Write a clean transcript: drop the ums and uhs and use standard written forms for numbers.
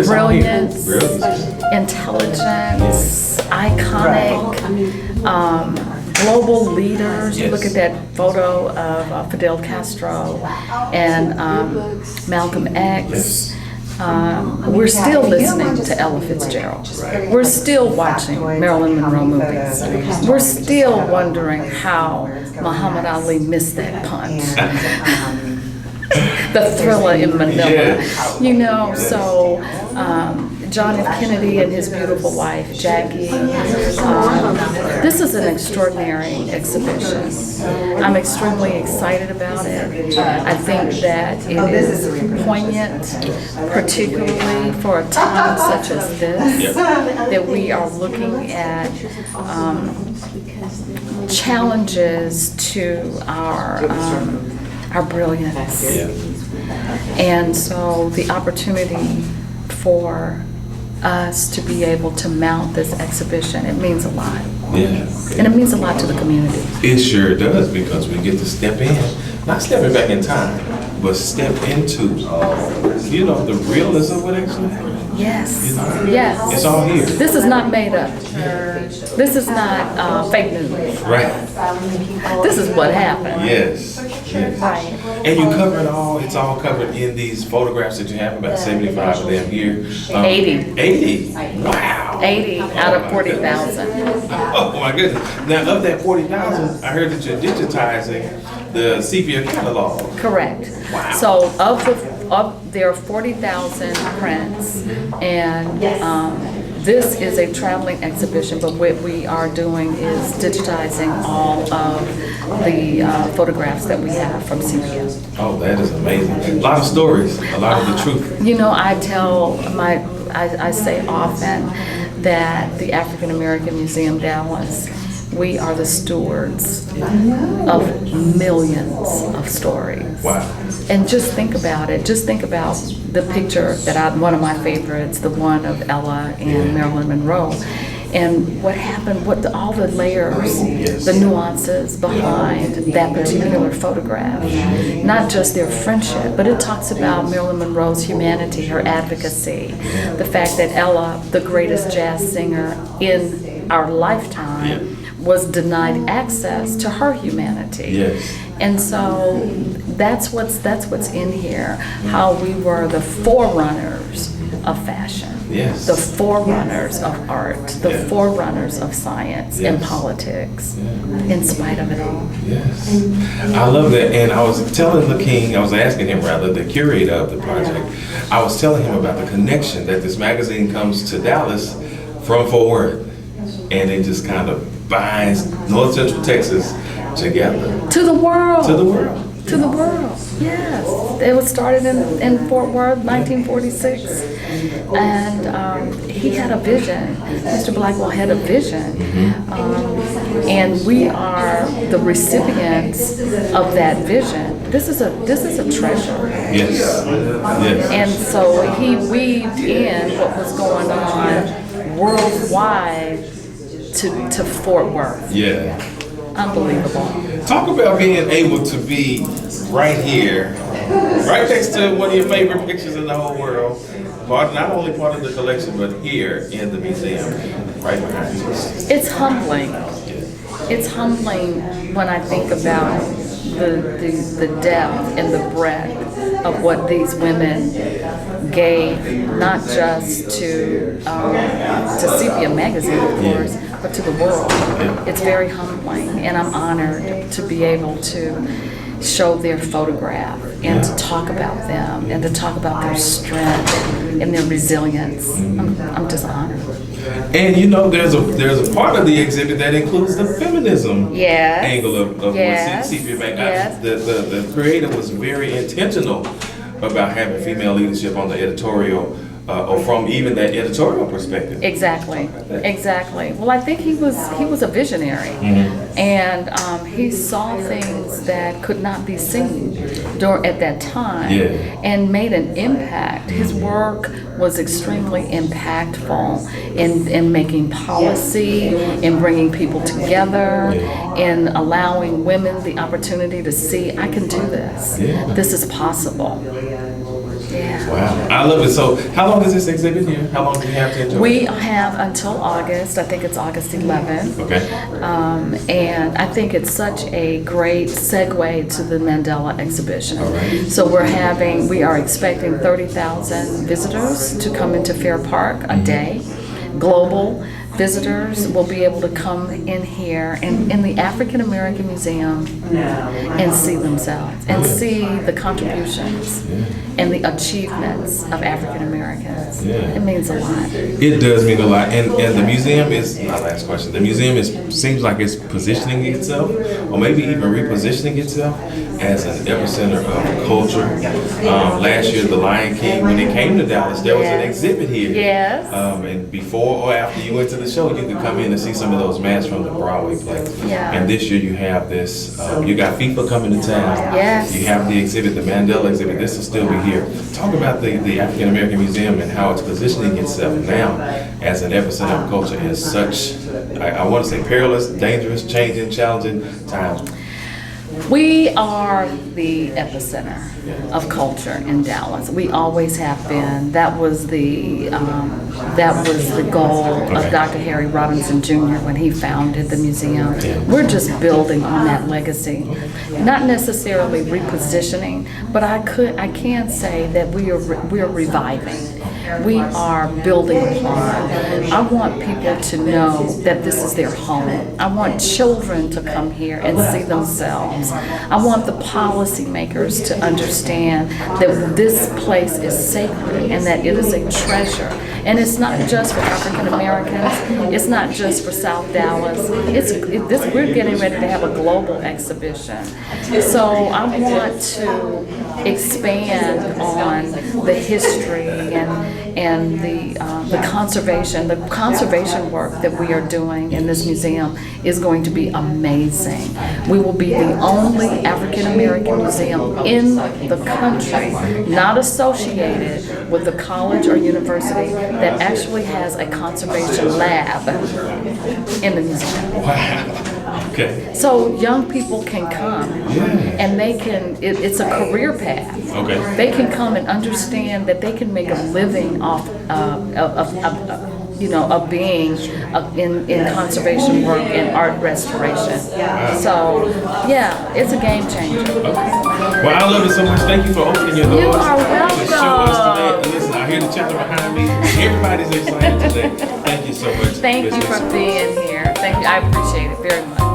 it's all here. brilliance, intelligence, iconic, global leaders. You look at that photo of Fidel Castro and Malcolm X. We're still listening to Ella Fitzgerald. We're still watching Marilyn Monroe movies. We're still wondering how Muhammad Ali missed that punch. The Thriller in Manila. You know, so John F. Kennedy and his beautiful wife, Jackie. This is an extraordinary exhibition. I'm extremely excited about it. I think that it is poignant, particularly for a time such as this, that we are looking at challenges to our brilliance. And so the opportunity for us to be able to mount this exhibition, it means a lot. And it means a lot to the community. It sure does, because we get to step in, not stepping back in time, but step into, the realness of what actually happened. Yes, yes. It's all here. This is not made up. This is not fake news. Right. This is what happened. Yes. Right. And you cover it all. It's all covered in these photographs that you have, about 75 of them here. 80. 80. Wow. 80 out of 40,000. Oh my goodness. Now, of that 40,000, I heard that you're digitizing the Sepia catalog. Correct. Wow. So there are 40,000 prints, and this is a traveling exhibition, but what we are doing is digitizing all of the photographs that we have from Sepia. Oh, that is amazing. A lot of stories, a lot of the truth. You know, I say often that the African American Museum Dallas, we are the stewards of millions of stories. Wow. And just think about it. Just think about the picture that one of my favorites, the one of Ella and Marilyn Monroe. And what happened, all the layers, the nuances behind that particular photograph. Not just their friendship, but it talks about Marilyn Monroe's humanity, her advocacy, the fact that Ella, the greatest jazz singer in our lifetime, was denied access to her humanity. Yes. And so that's what's in here, how we were the forerunners of fashion. Yes. The forerunners of art, the forerunners of science and politics, in spite of it all. Yes. I love that. And I was telling asking him rather, the curator of the project, I was telling him about the connection that this magazine comes to Dallas from Fort Worth. And it just kind of binds North Central Texas together. To the world. To the world. To the world, yes. It was started in Fort Worth, 1946. And he had a vision. Mr. Blackwell had a vision. And we are the recipients of that vision. This is a treasure. Yes. Yes. And so he weaved in what was going on worldwide to Fort Worth. Yeah. Unbelievable. Talk about being able to be right here, right next to one of your favorite pictures in the whole world. Not only part of the collection, but here in the museum, right behind you. It's humbling. It's humbling when I think about the depth and the breadth of what these women gave, not just to Sepia Magazine, of course, but to the world. It's very humbling, and I'm honored to be able to show their photograph and to talk about them and to talk about their strength and their resilience. I'm just honored. And there's a part of the exhibit that includes the feminism angle of what Sepia Magazine. The creator was very intentional about having female leadership on the editorial, or from even that editorial perspective. Exactly. Well, I think he was a visionary, and he saw things that could not be seen at that time, and made an impact. His work was extremely impactful in making policy, in bringing people together, in allowing women the opportunity to see, I can do this. This is possible. Yeah. Wow, I love it. So, how long is this exhibit here? How long do you have to enjoy? We have until August. I think it's August 11th. Okay. And I think it's such a great segue to the Mandela exhibition. All right. So we are expecting 30,000 visitors to come into Fair Park a day. Global visitors will be able to come in here and in the African American Museum and see themselves and see the contributions and the achievements of African Americans. Yeah. It means a lot. It does mean a lot, and the museum is my last question. The museum seems like it's positioning itself, or maybe even repositioning itself as an epicenter of culture. Last year, The Lion King, when it came to Dallas, there was an exhibit here. Yes. And before or after you went to the show, you could come in and see some of those masks from the Broadway play. Yeah. And this year, you have this. You got FIFA coming to town. Yes. You have the exhibit, the Mandela exhibit. This will still be here. Talk about the African American Museum and how it's positioning itself now as an epicenter of culture in such, I want to say, perilous, dangerous, changing, challenging times. We are the epicenter of culture in Dallas. We always have been. That was the goal of Dr. Harry Robinson Jr. when he founded the museum. We're just building on that legacy, not necessarily repositioning, but I can say that we are reviving. We are building upon. I want people to know that this is their home. I want children to come here and see themselves. I want the policymakers to understand that this place is sacred and that it is a treasure. And it's not just for African Americans. It's not just for South Dallas. We're getting ready to have a global exhibition. So I want to expand on the history and the conservation. The conservation work that we are doing in this museum is going to be amazing. We will be the only African American museum in the country not associated with a college or university that actually has a conservation lab in the museum. Wow. Okay. So young people can come and they can, it's a career path. Okay. They can come and understand that they can make a living off of being in conservation work and art restoration. So, yeah, it's a game changer. Well, I love it so much. Thank you for opening your doors. You are To show us today. welcome. And listen, I hear the chatter behind me. Everybody's excited today. Thank you so much. Thank you for being here. Thank you. I appreciate it very much.